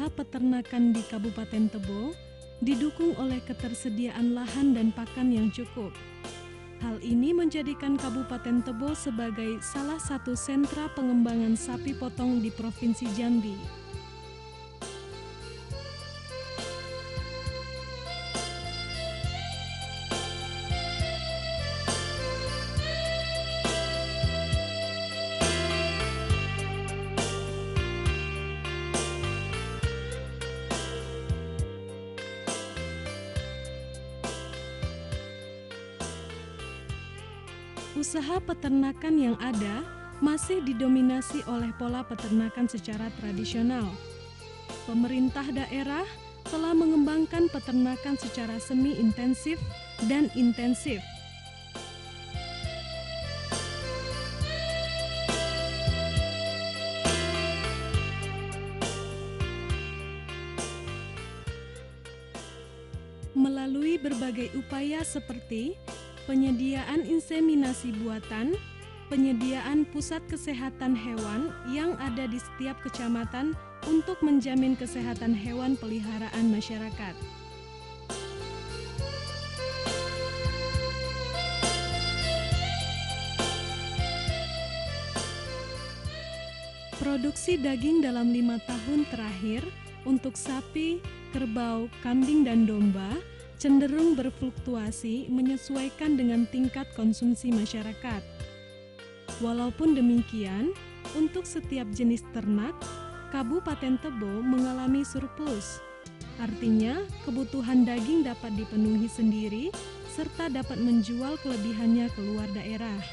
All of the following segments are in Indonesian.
usaha peternakan di Kabupaten Tebo didukung oleh ketersediaan lahan dan pakan yang cukup. Hal ini menjadikan Kabupaten Tebo sebagai salah satu sentra pengembangan sapi potong di Provinsi Jambi. Usaha peternakan yang ada masih didominasi oleh pola peternakan secara tradisional. Pemerintah daerah telah mengembangkan peternakan secara semi-intensif dan intensif. Melalui berbagai upaya seperti penyediaan inseminasi buatan, penyediaan pusat kesehatan hewan yang ada di setiap kecamatan untuk menjamin kesehatan hewan peliharaan masyarakat. Produksi daging dalam 5 tahun terakhir untuk sapi, kerbau, kambing, dan domba cenderung berfluktuasi menyesuaikan dengan tingkat konsumsi masyarakat. Walaupun demikian, untuk setiap jenis ternak, Kabupaten Tebo mengalami surplus. Artinya, kebutuhan daging dapat dipenuhi sendiri serta dapat menjual kelebihannya keluar daerah.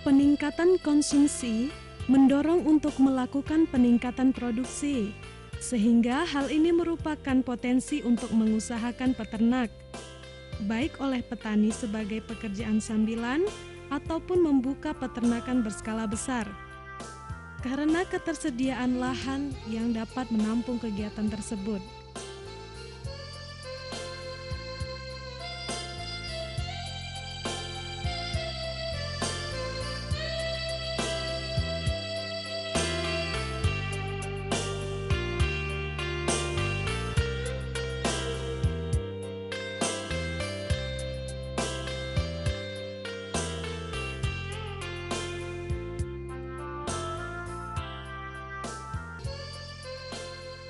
Peningkatan konsumsi mendorong untuk melakukan peningkatan produksi, sehingga hal ini merupakan potensi untuk mengusahakan peternak, baik oleh petani sebagai pekerjaan sambilan ataupun membuka peternakan berskala besar. Karena ketersediaan lahan yang dapat menampung kegiatan tersebut.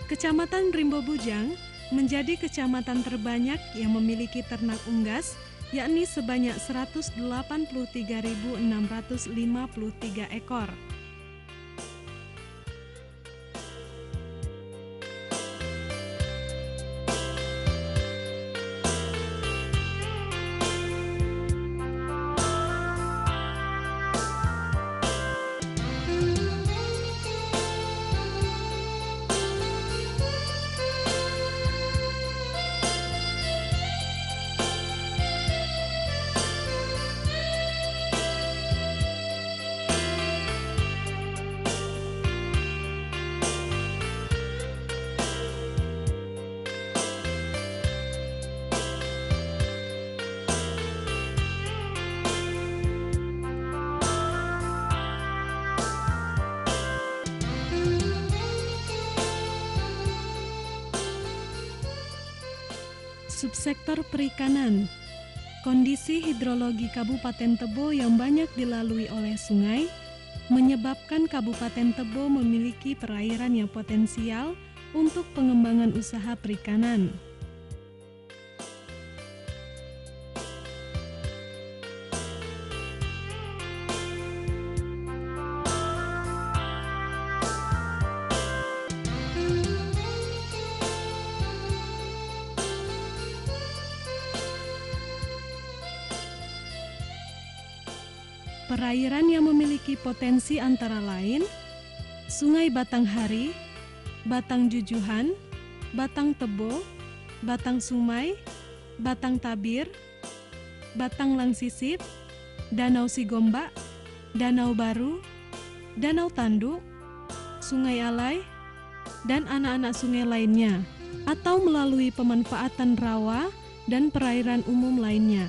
Kecamatan Rimbo Bujang menjadi kecamatan terbanyak yang memiliki ternak unggas, yakni sebanyak 183.653 ekor. Subsektor perikanan. Kondisi hidrologi Kabupaten Tebo yang banyak dilalui oleh sungai menyebabkan Kabupaten Tebo memiliki perairan yang potensial untuk pengembangan usaha perikanan. Perairan yang memiliki potensi antara lain Sungai Batanghari, Batang Jujuhan, Batang Tebo, Batang Sumai, Batang Tabir, Batang Langsisit, Danau Sigombak, Danau Baru, Danau Tanduk, Sungai Alai, dan anak-anak sungai lainnya, atau melalui pemanfaatan rawa dan perairan umum lainnya.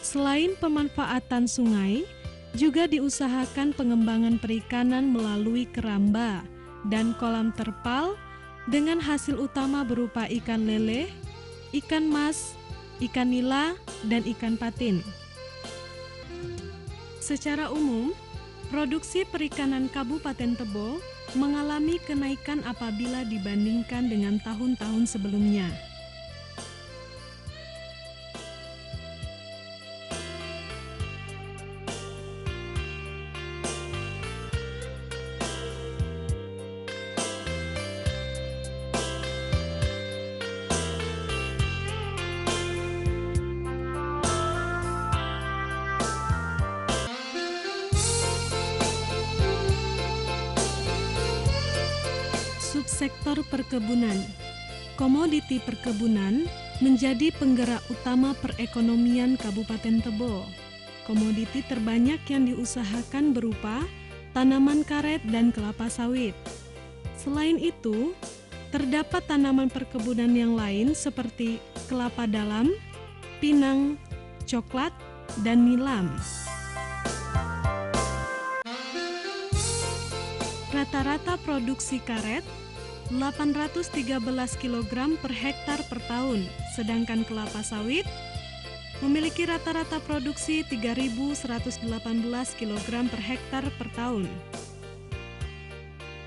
Selain pemanfaatan sungai, juga diusahakan pengembangan perikanan melalui keramba dan kolam terpal dengan hasil utama berupa ikan lele, ikan mas, ikan nila, dan ikan patin. Secara umum, produksi perikanan Kabupaten Tebo mengalami kenaikan apabila dibandingkan dengan tahun-tahun sebelumnya. Subsektor perkebunan. Komoditi perkebunan menjadi penggerak utama perekonomian Kabupaten Tebo. Komoditi terbanyak yang diusahakan berupa tanaman karet dan kelapa sawit. Selain itu, terdapat tanaman perkebunan yang lain seperti kelapa dalam, pinang, coklat, dan nilam. Rata-rata produksi karet 813 kg per hektar per tahun, sedangkan kelapa sawit memiliki rata-rata produksi 3.118 kg per hektar per tahun.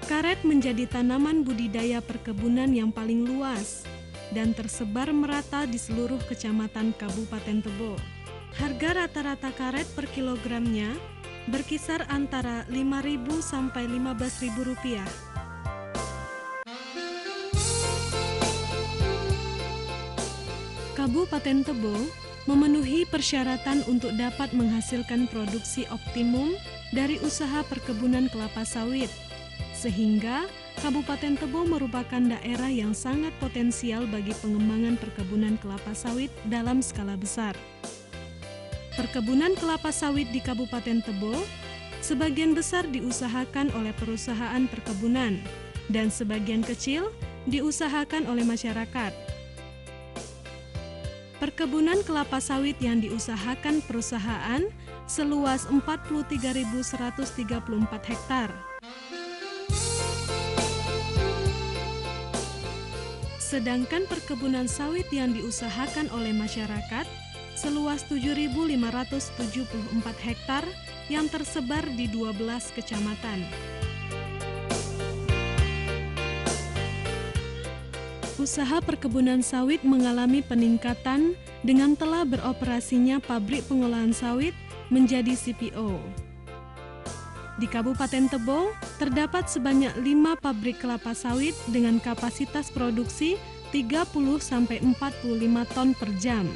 Karet menjadi tanaman budidaya perkebunan yang paling luas dan tersebar merata di seluruh kecamatan Kabupaten Tebo. Harga rata-rata karet per kilogramnya berkisar antara Rp5.000 sampai Rp15.000. Kabupaten Tebo memenuhi persyaratan untuk dapat menghasilkan produksi optimum dari usaha perkebunan kelapa sawit, sehingga Kabupaten Tebo merupakan daerah yang sangat potensial bagi pengembangan perkebunan kelapa sawit dalam skala besar. Perkebunan kelapa sawit di Kabupaten Tebo sebagian besar diusahakan oleh perusahaan perkebunan dan sebagian kecil diusahakan oleh masyarakat. Perkebunan kelapa sawit yang diusahakan perusahaan seluas 43.134 hektar. Sedangkan perkebunan sawit yang diusahakan oleh masyarakat seluas 7.574 hektar yang tersebar di 12 kecamatan. Usaha perkebunan sawit mengalami peningkatan dengan telah beroperasinya pabrik pengolahan sawit menjadi CPO. Di Kabupaten Tebo terdapat sebanyak 5 pabrik kelapa sawit dengan kapasitas produksi 30-45 ton per jam.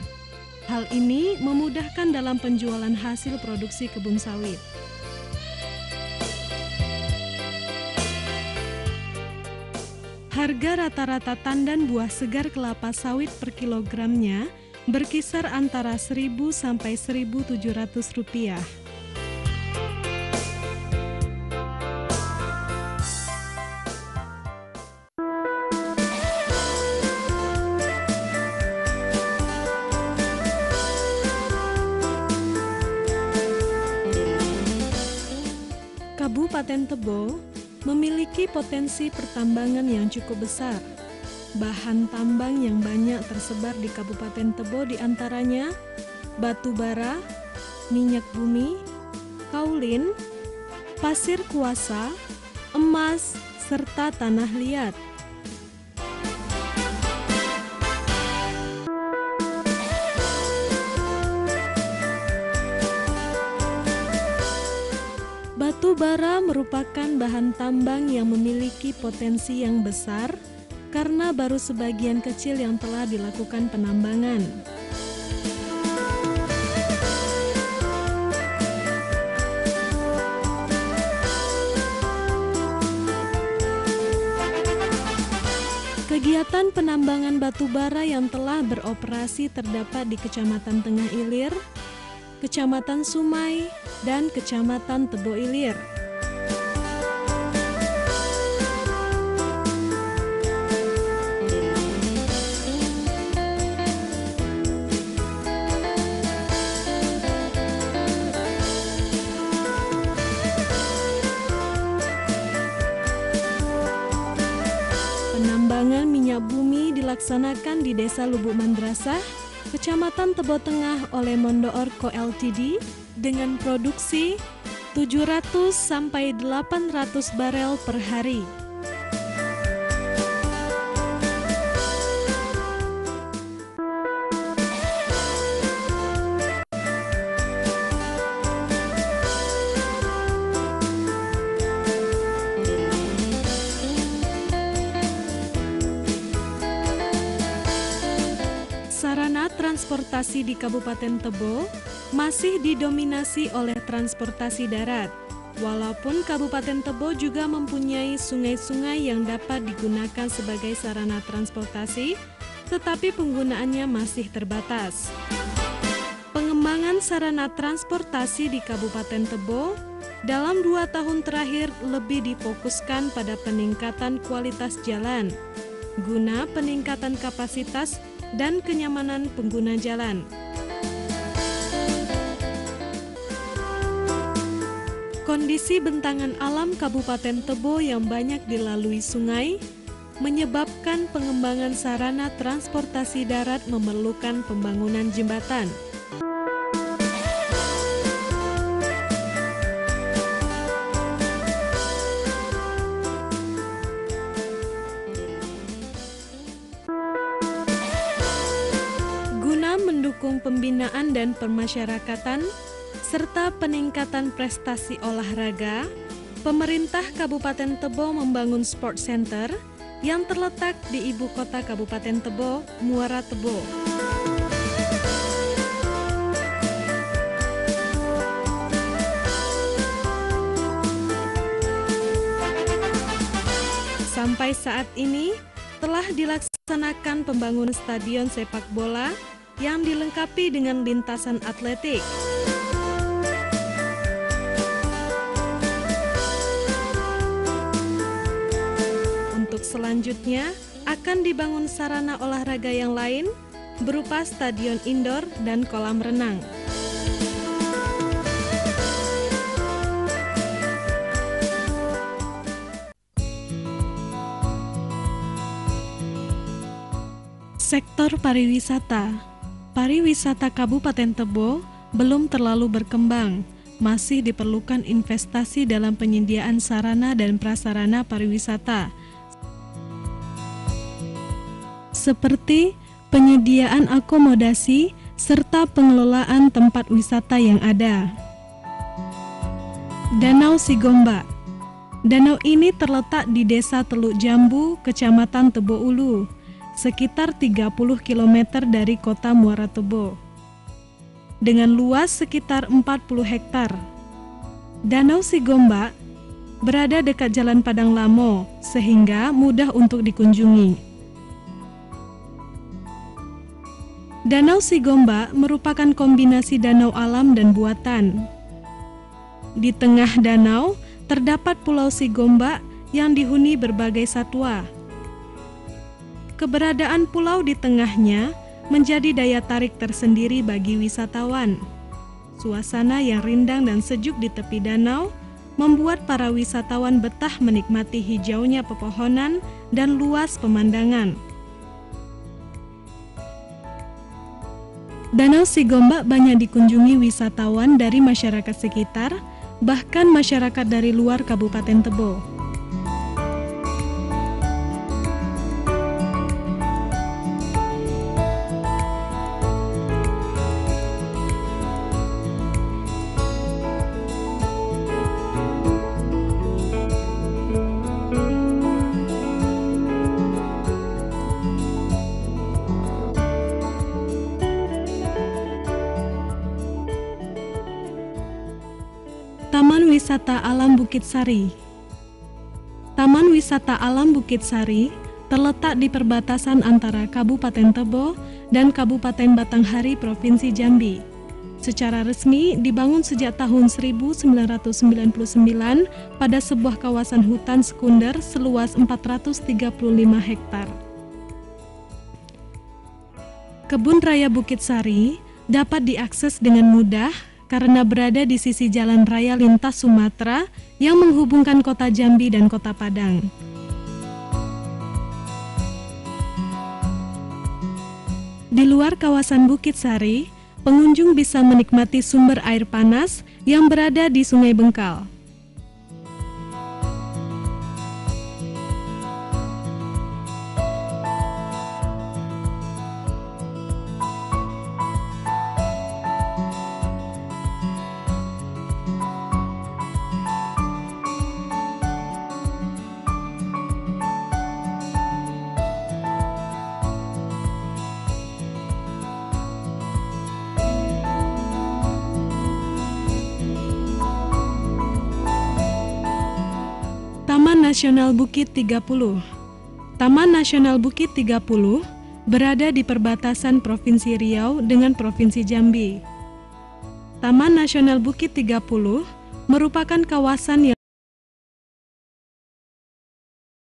Hal ini memudahkan dalam penjualan hasil produksi kebun sawit. Harga rata-rata tandan buah segar kelapa sawit per kilogramnya berkisar antara Rp1.000 sampai Rp1.700. Kabupaten Tebo memiliki potensi pertambangan yang cukup besar. Bahan tambang yang banyak tersebar di Kabupaten Tebo diantaranya batu bara, minyak bumi, kaulin, pasir kuasa, emas, serta tanah liat. Batu bara merupakan bahan tambang yang memiliki potensi yang besar karena baru sebagian kecil yang telah dilakukan penambangan. Kegiatan penambangan batu bara yang telah beroperasi terdapat di Kecamatan Tengah Ilir, Kecamatan Sumai, dan Kecamatan Tebo Ilir. Penambangan minyak bumi dilaksanakan di Desa Lubuk Mandrasah, Kecamatan Tebo Tengah oleh Mondo Orco Ltd dengan produksi 700 sampai 800 barel per hari. Sarana transportasi di Kabupaten Tebo masih didominasi oleh transportasi darat. Walaupun Kabupaten Tebo juga mempunyai sungai-sungai yang dapat digunakan sebagai sarana transportasi, tetapi penggunaannya masih terbatas. Pengembangan sarana transportasi di Kabupaten Tebo dalam 2 tahun terakhir lebih difokuskan pada peningkatan kualitas jalan, guna peningkatan kapasitas dan kenyamanan pengguna jalan. Kondisi bentangan alam Kabupaten Tebo yang banyak dilalui sungai menyebabkan pengembangan sarana transportasi darat memerlukan pembangunan jembatan. Guna mendukung pembinaan dan permasyarakatan, serta peningkatan prestasi olahraga, pemerintah Kabupaten Tebo membangun Sport Center yang terletak di ibu kota Kabupaten Tebo, Muara Tebo. Sampai saat ini, telah dilaksanakan pembangunan stadion sepak bola yang dilengkapi dengan lintasan atletik. Untuk selanjutnya, akan dibangun sarana olahraga yang lain berupa stadion indoor dan kolam renang. Sektor pariwisata. Pariwisata Kabupaten Tebo belum terlalu berkembang. Masih diperlukan investasi dalam penyediaan sarana dan prasarana pariwisata, seperti penyediaan akomodasi serta pengelolaan tempat wisata yang ada. Danau Sigomba. Danau ini terletak di Desa Teluk Jambu, Kecamatan Tebo Ulu, sekitar 30 km dari kota Muara Tebo, dengan luas sekitar 40 hektar. Danau Sigomba berada dekat Jalan Padang Lamo, sehingga mudah untuk dikunjungi. Danau Sigomba merupakan kombinasi danau alam dan buatan. Di tengah danau terdapat Pulau Sigomba yang dihuni berbagai satwa. Keberadaan pulau di tengahnya menjadi daya tarik tersendiri bagi wisatawan. Suasana yang rindang dan sejuk di tepi danau membuat para wisatawan betah menikmati hijaunya pepohonan dan luas pemandangan. Danau Sigomba banyak dikunjungi wisatawan dari masyarakat sekitar, bahkan masyarakat dari luar Kabupaten Tebo. Wisata Alam Bukit Sari. Taman Wisata Alam Bukit Sari terletak di perbatasan antara Kabupaten Tebo dan Kabupaten Batanghari, Provinsi Jambi. Secara resmi dibangun sejak tahun 1999 pada sebuah kawasan hutan sekunder seluas 435 hektar. Kebun Raya Bukit Sari dapat diakses dengan mudah karena berada di sisi jalan raya lintas Sumatera yang menghubungkan kota Jambi dan kota Padang. Di luar kawasan Bukit Sari, pengunjung bisa menikmati sumber air panas yang berada di Sungai Bengkal. Taman Nasional Bukit 30. Taman Nasional Bukit 30 berada di perbatasan Provinsi Riau dengan Provinsi Jambi. Taman Nasional Bukit 30 merupakan kawasan yang